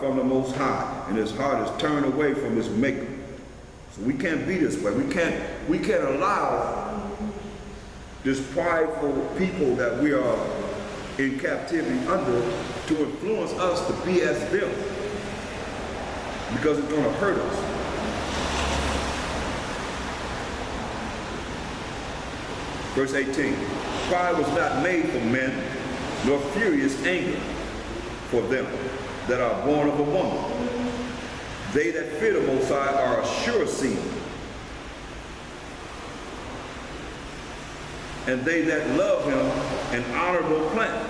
from the Most High, and his heart is turned away from his Maker. So we can't be this way. We can't allow this prideful people that we are in captivity under to influence us to be as them, because it's going to hurt us. Verse 18, pride was not made for men, nor furious anger for them that are born of a woman. They that fear the Most High are a sure seed, and they that love him an honorable plant.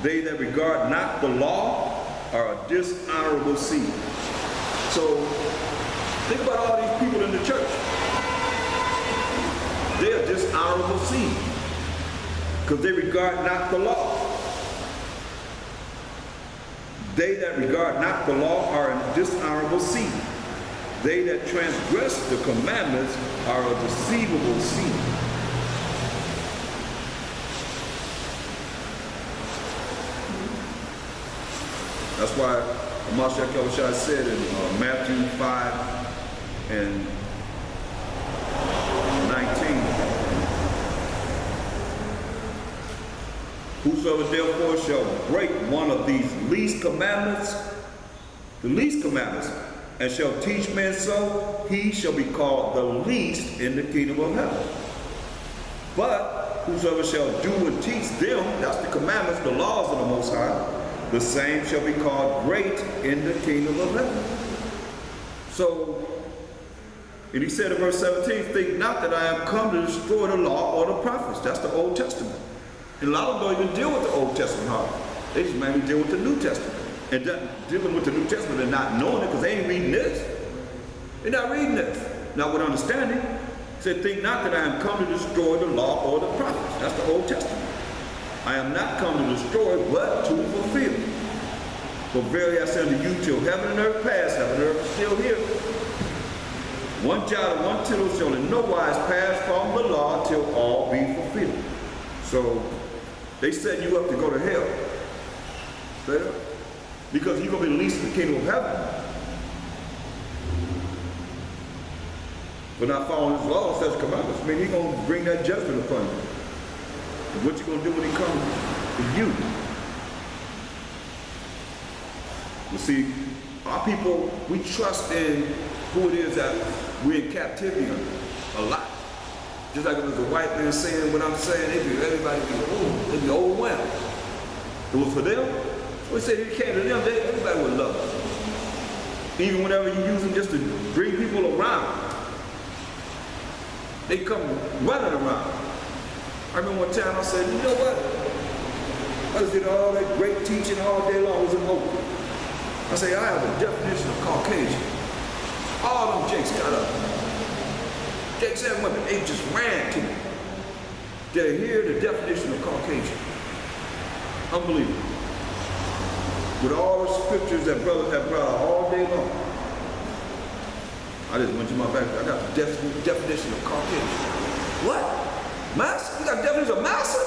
They that regard not the law are a dishonorable seed. So think about all these people in the church. They are dishonorable seed because they regard not the law. They that regard not the law are a dishonorable seed. They that transgress the commandments are a deceivable seed. That's why Mashiach Yahushua said in Matthew 5 and 19, whosoever therefore shall break one of these least commandments, the least commandments, and shall teach men so, he shall be called the least in the kingdom of heaven. But whosoever shall do and teach them, that's the commandments, the laws of the Most High, the same shall be called great in the kingdom of heaven. So, and he said in verse 17, think not that I am come to destroy the law or the prophets. That's the Old Testament. And a lot of them don't even deal with the Old Testament hardly. They just mainly deal with the New Testament. And dealing with the New Testament and not knowing it because they ain't reading this. They're not reading this. Not with understanding. He said, think not that I am come to destroy the law or the prophets. That's the Old Testament. I am not come to destroy, but to fulfill. For verily I say unto you, till heaven and earth pass, heaven and earth is still here. One jot and one tittle shall in no wise pass from the law till all be fulfilled. So they set you up to go to hell. Straight up. Because you're going to be the least in the kingdom of heaven. For not following his law and such commandments. I mean, he's going to bring that judgment upon you. And what you going to do when he comes to you? You see, our people, we trust in who it is that we're in captivity under a lot. Just like if there's a white man saying what I'm saying, everybody they'd be overwhelmed. It was for them. We say if it came to them, everybody would love it. Even whenever you use them just to bring people around, they come running around. I remember one time I said, you know what? I just did all that great teaching all day long. It was an open. I say, I have a definition of Caucasian. All them jakes got up. Jakes and women, they just ran to me. They hear the definition of Caucasian. Unbelievable. With all the scriptures that brothers have brought out all day long. I just went to my back. I got the definition of Caucasian. What? Master? You got the definition of master?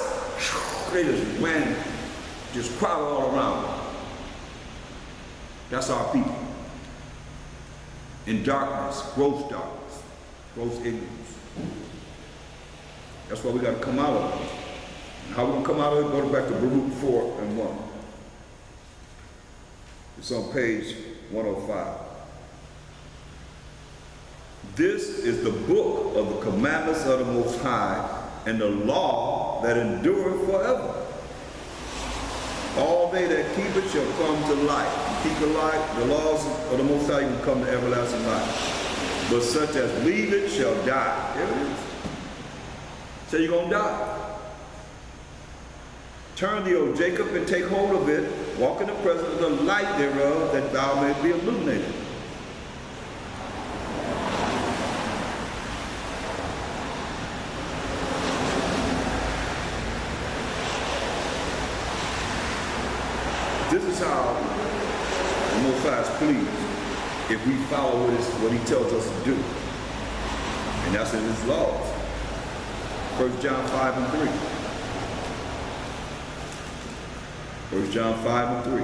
They just ran, just crowded all around. That's our people. In darkness, gross ignorance. That's why we got to come out of it. And how we going to come out of it? Go back to Baruch 4 and 1. It's on page 105. This is the book of the commandments of the Most High and the law that endureth forever. All they that keep it shall come to life. Keep the laws of the Most High, you can come to everlasting life. But such as leave it shall die. There it is. So you're going to die. Turn thee, O Jacob, and take hold of it. Walk in the presence of the light thereof, that thou mayest be illuminated. This is how the Most High is pleased if we follow what he tells us to do. And that's in his laws. 1 John 5 and 3. 1 John 5 and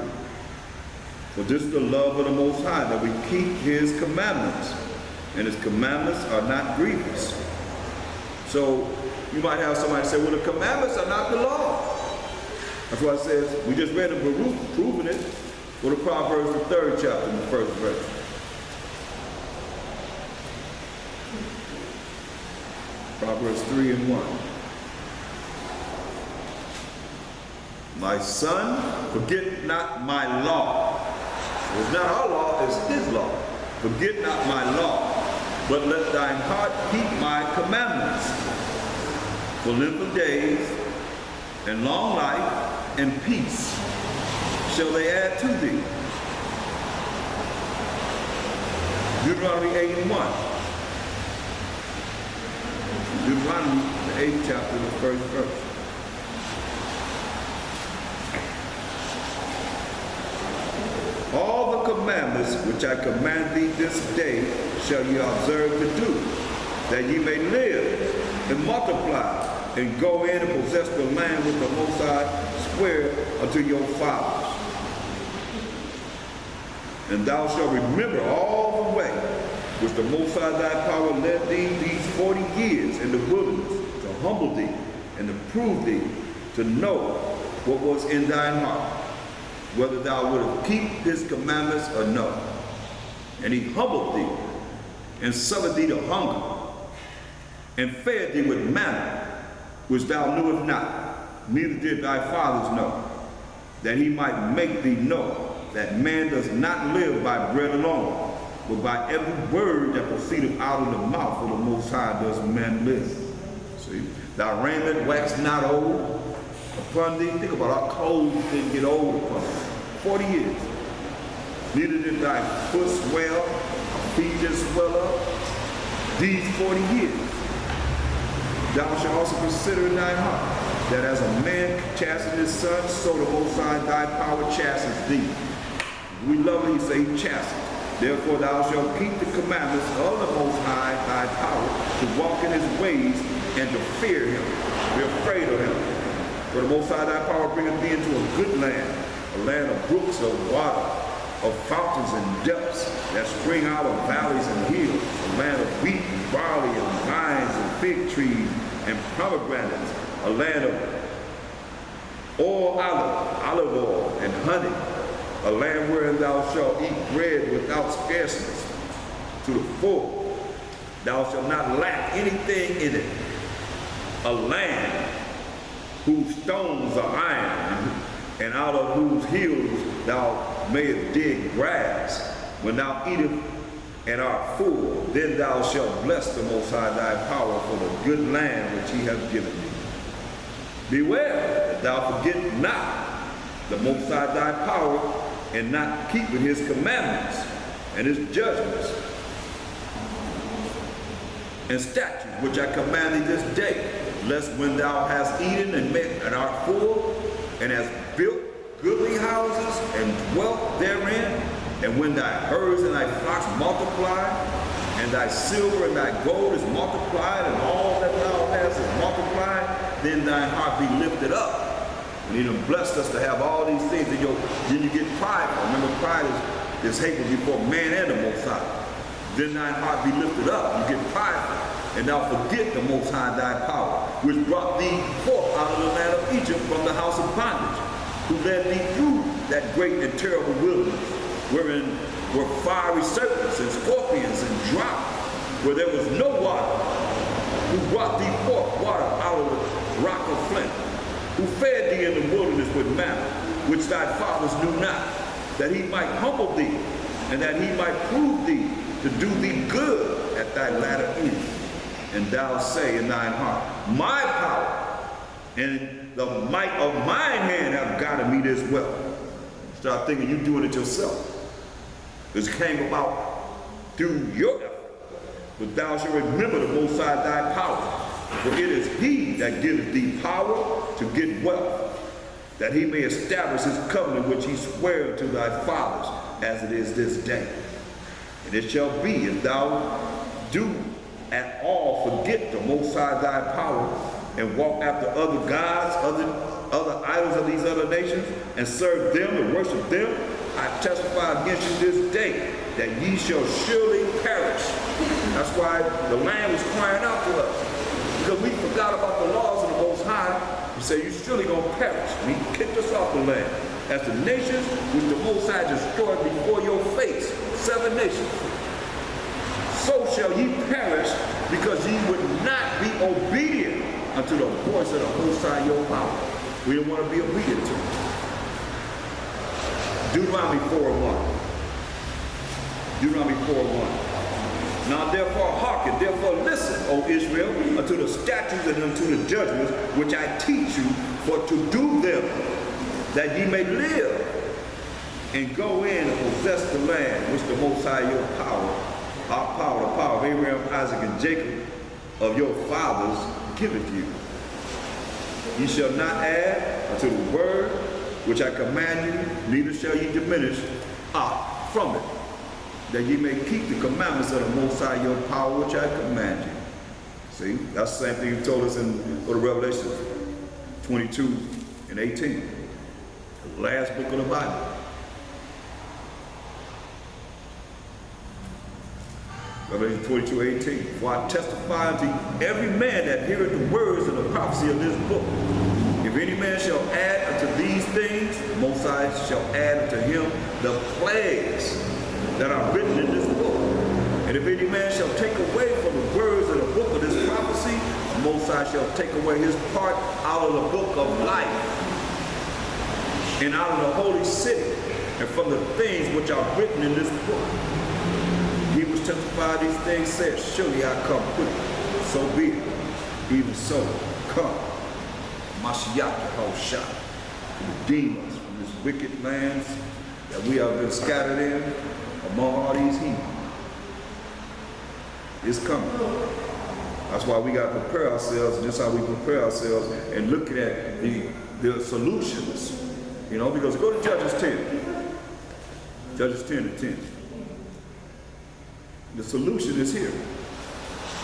3. For this is the love of the Most High, that we keep his commandments. And his commandments are not grievous. So you might have somebody say, well, the commandments are not the law. That's why it says, we just read in Baruch, proving it. Go to Proverbs, the 3rd chapter, in the 1st verse. Proverbs 3 and 1. My son, forget not my law. It's not our law, it's his law. Forget not my law, but let thine heart keep my commandments. For length of days, and long life, and peace shall they add to thee. Deuteronomy 8 and 1. Deuteronomy, the 8th chapter, the 1st verse. All the commandments which I command thee this day shall ye observe to do, that ye may live and multiply, and go in and possess the land which the Most High sware unto your fathers. And thou shalt remember all the way which the Most High thy power led thee these 40 years in the wilderness, to humble thee and to prove thee, to know what was in thine heart, whether thou wouldst keep his commandments or no. And he humbled thee, and suffered thee to hunger, and fed thee with manna, which thou knewest not, neither did thy fathers know, that he might make thee know that man does not live by bread alone, but by every word that proceedeth out of the mouth of the Most High does man live. See, thy raiment waxed not old upon thee. Think about our clothes didn't get old upon us. 40 years. Neither did thy foot swell, feet did swell up. These 40 years. Thou shalt also consider in thine heart, that as a man chastens his son, so the Most High thy power chastens thee. We love it, he say chastens. Therefore thou shalt keep the commandments of the Most High thy power, to walk in his ways, and to fear him, be afraid of him. For the Most High thy power bringeth thee into a good land, a land of brooks of water, of fountains and depths that spring out of valleys and hills, a land of wheat and barley and vines and fig trees and pomegranates, a land of olive oil and honey, a land wherein thou shalt eat bread without scarceness to the full. Thou shalt not lack anything in it. A land whose stones are iron, and out of whose hills thou mayest dig grass. When thou eatest and art full, then thou shalt bless the Most High thy power for the good land which he hath given thee. Beware that thou forget not the Most High thy power, and not keeping his commandments and his judgments and statutes which I command thee this day, lest when thou hast eaten and art full, and hast built goodly houses and dwelt therein, and when thy herds and thy flocks multiply, and thy silver and thy gold is multiplied, and all that thou hast is multiplied, then thine heart be lifted up. And he done blessed us to have all these things, and then you get prideful. Remember, pride is hatred before man and the Most High. Then thine heart be lifted up, you get prideful, and thou forget the Most High thy power, which brought thee forth out of the land of Egypt from the house of bondage, who led thee through that great and terrible wilderness, wherein were fiery serpents and scorpions and drought, where there was no water, who brought thee forth water out of the rock of flint, who fed thee in the wilderness with manna, which thy fathers knew not, that he might humble thee, and that he might prove thee to do thee good at thy latter end. And thou say in thine heart, my power and the might of mine hand have gotten me this wealth. Start thinking you doing it yourself. This came about through your effort. But thou shalt remember the Most High thy power, for it is he that giveth thee power to get wealth, that he may establish his covenant which he sware to thy fathers, as it is this day. And it shall be, if thou do at all forget the Most High thy power, and walk after other gods, other idols of these other nations, and serve them and worship them, I testify against you this day that ye shall surely perish. That's why the land was crying out to us. Because we forgot about the laws of the Most High. He said, you're surely going to perish. And he kicked us off the land. As the nations which the Most High destroyed before your face, 7 nations, so shall ye perish, because ye would not be obedient unto the voice of the Most High your power. We don't want to be obedient to him. Deuteronomy 4:1. Deuteronomy 4:1. Now therefore hearken, therefore listen, O Israel, unto the statutes and unto the judgments which I teach you, for to do them, that ye may live, and go in and possess the land which the Most High your power, our power, the power of Abraham, Isaac, and Jacob, of your fathers, giveth you. Ye shall not add unto the word which I command you, neither shall ye diminish from it, that ye may keep the commandments of the Most High your power, which I command you. See, that's the same thing he told us in Revelation 22:18, the last book of the Bible. Revelation 22:18. For I testify unto every man that heareth the words of the prophecy of this book. If any man shall add unto these things, the Most High shall add unto him the plagues that are written in this book. And if any man shall take away from the words of the book of this prophecy, the Most High shall take away his part out of the book of life, and out of the holy city, and from the things which are written in this book. He was testified these things, said, surely I come quickly. So be it. Even so, come. Mashiach Yahushua, to redeem us from this wicked lands that we have been scattered in among all these heathen. It's coming. That's why we got to prepare ourselves, and this is how we prepare ourselves, and looking at the solutions. You know, because go to Judges 10. Judges 10:10. The solution is here.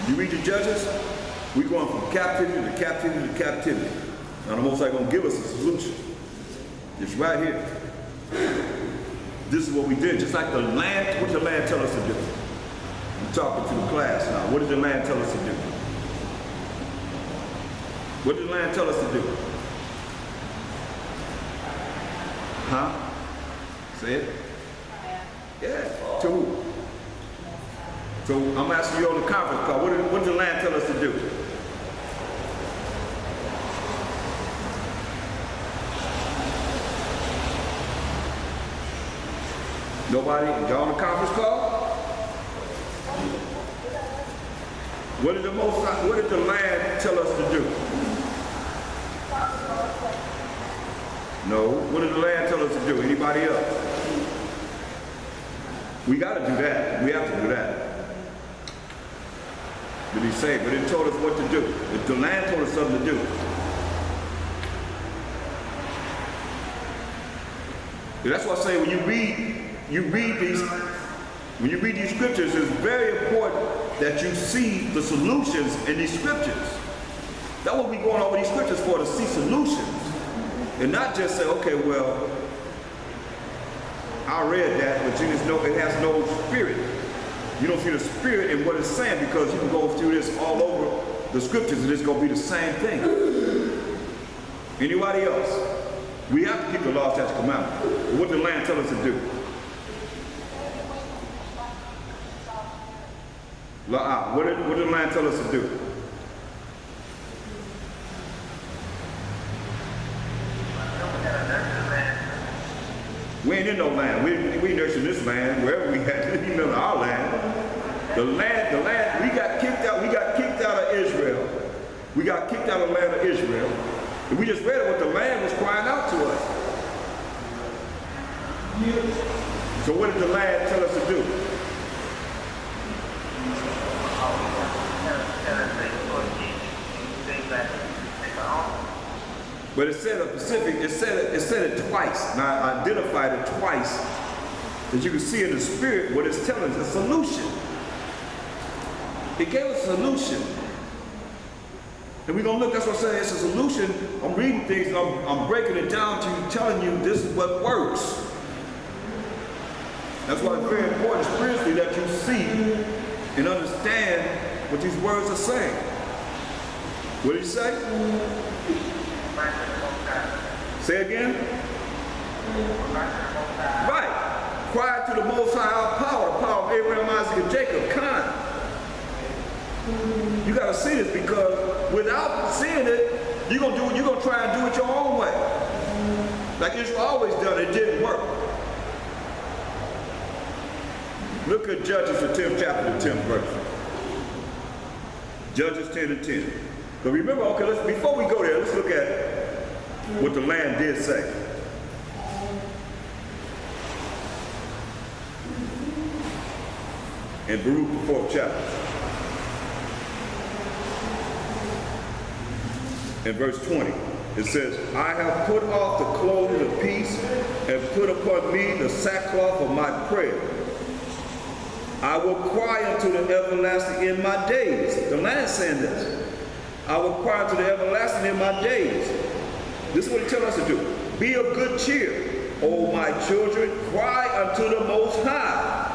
You read the Judges, we're going from captivity to captivity to captivity. Now the Most High going to give us a solution. It's right here. This is what we did. Just like the land, what did the land tell us to do? I'm talking to the class now. What did the land tell us to do? What did the land tell us to do? Huh? Say it? Yeah. To who? So I'm asking you on the conference call, what did the land tell us to do? Nobody? Y'all on the conference call? What did the land tell us to do? No. What did the land tell us to do? Anybody else? We got to do that. We have to do that. Did he say? But it told us what to do. The land told us something to do. And that's why I say when you read these scriptures, it's very important that you see the solutions in these scriptures. That's what we're going over these scriptures for, to see solutions. And not just say, okay, well, I read that, but you just know it has no spirit. You don't see the spirit in what it's saying, because you can go through this all over the scriptures and it's going to be the same thing. Anybody else? We have to keep the law, statutes, commandments. What did the land tell us to do? What did the land tell us to do? We ain't in no land. We nursing this land wherever we had, even in our land. The land, we got kicked out. We got kicked out of Israel. We got kicked out of the land of Israel. And we just read what the land was crying out to us. So what did the land tell us to do? But it said it said it twice. Now I identified it twice, that you can see in the spirit what it's telling us, a solution. It gave us a solution. And we're going to look, that's what I'm saying, it's a solution. I'm reading things and I'm breaking it down to you, telling you this is what works. That's why it's very important spiritually that you see and understand what these words are saying. What did he say? Say again? Right. Cry to the Most High, our power, the power of Abraham, Isaac, and Jacob, kind. You got to see this, because without seeing it, you're gonna try and do it your own way. Like Israel always done, it didn't work. Look at Judges, the 10th chapter, the 10th verse. Judges 10 and 10. But remember, okay, before we go there, let's look at what the land did say. In Baruch, the 4th chapter. In verse 20, it says, I have put off the clothing of peace and put upon me the sackcloth of my prayer. I will cry unto the everlasting in my days. The land saying this. I will cry unto the everlasting in my days. This is what he tells us to do. Be of good cheer, O my children, cry unto the Most High,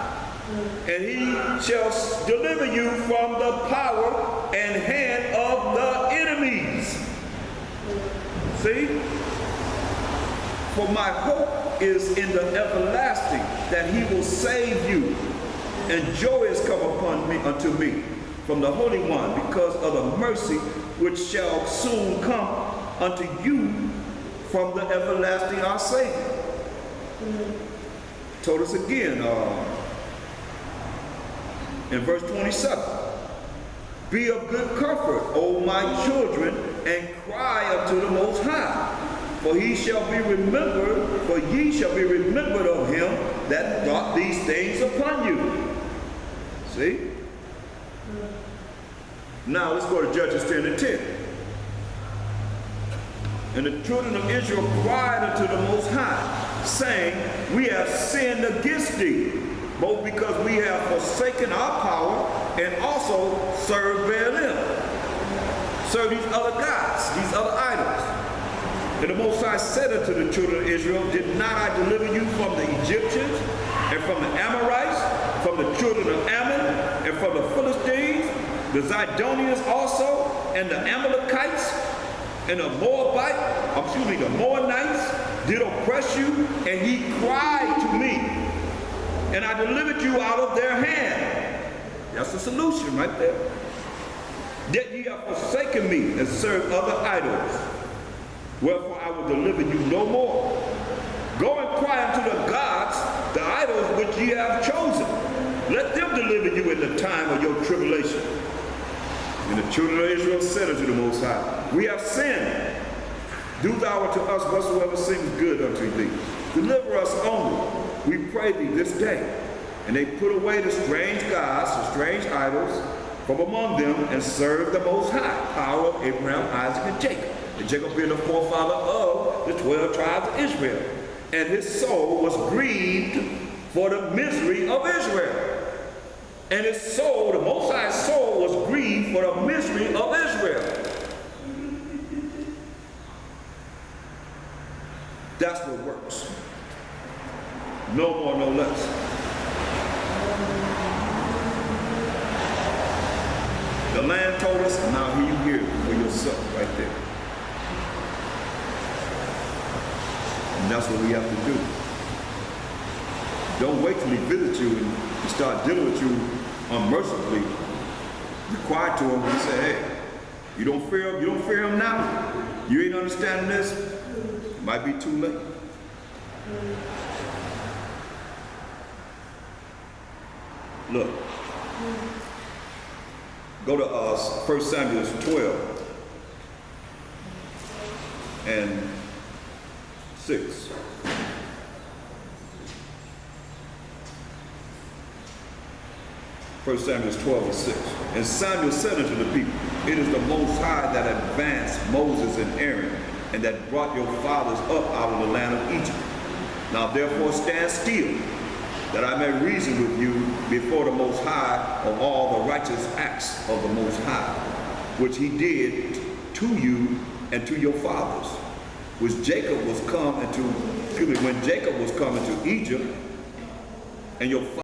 and he shall deliver you from the power and hand of the enemies. See? For my hope is in the everlasting, that he will save you. And joy is come upon me unto me from the Holy One, because of the mercy which shall soon come unto you from the everlasting our Savior. Told us again in verse 27. Be of good comfort, O my children, and cry unto the Most High, for he shall be remembered, for ye shall be remembered of him that brought these things upon you. See? Now let's go to Judges 10 and 10. And the children of Israel cried unto the Most High, saying, we have sinned against thee, both because we have forsaken our power and also served Baalim, served these other gods, these other idols. And the Most High said unto the children of Israel, did not I deliver you from the Egyptians and from the Amorites, from the children of Ammon, and from the Philistines, the Zidonians also, and the Amalekites, and the the Moabites did oppress you, and ye cried to me, and I delivered you out of their hand. That's the solution right there. Yet ye have forsaken me and served other idols. Wherefore I will deliver you no more. Go and cry unto the gods, the idols which ye have chosen. Let them deliver you in the time of your tribulation. And the children of Israel said unto the Most High, we have sinned. Do thou unto us whatsoever seems good unto thee. Deliver us only, we pray thee, this day. And they put away the strange gods, the strange idols, from among them, and served the Most High, power of Abraham, Isaac, and Jacob. And Jacob being the forefather of the 12 tribes of Israel. And his soul was grieved for the misery of Israel. And his soul, the Most High's soul, was grieved for the misery of Israel. That's what works. No more, no less. The land told us, and now here you hear it for yourself right there. And that's what we have to do. Don't wait till he visits you and start dealing with you unmercifully. You cry to him and say, hey, you don't fear him now? You ain't understanding this? It might be too late. Look. Go to 1 Samuel 12 and 6. First Samuel 12 and 6. And Samuel said unto the people, it is the Most High that advanced Moses and Aaron, and that brought your fathers up out of the land of Egypt. Now therefore stand still, that I may reason with you before the Most High of all the righteous acts of the Most High, which he did to you and to your fathers, when Jacob was come into Egypt, and your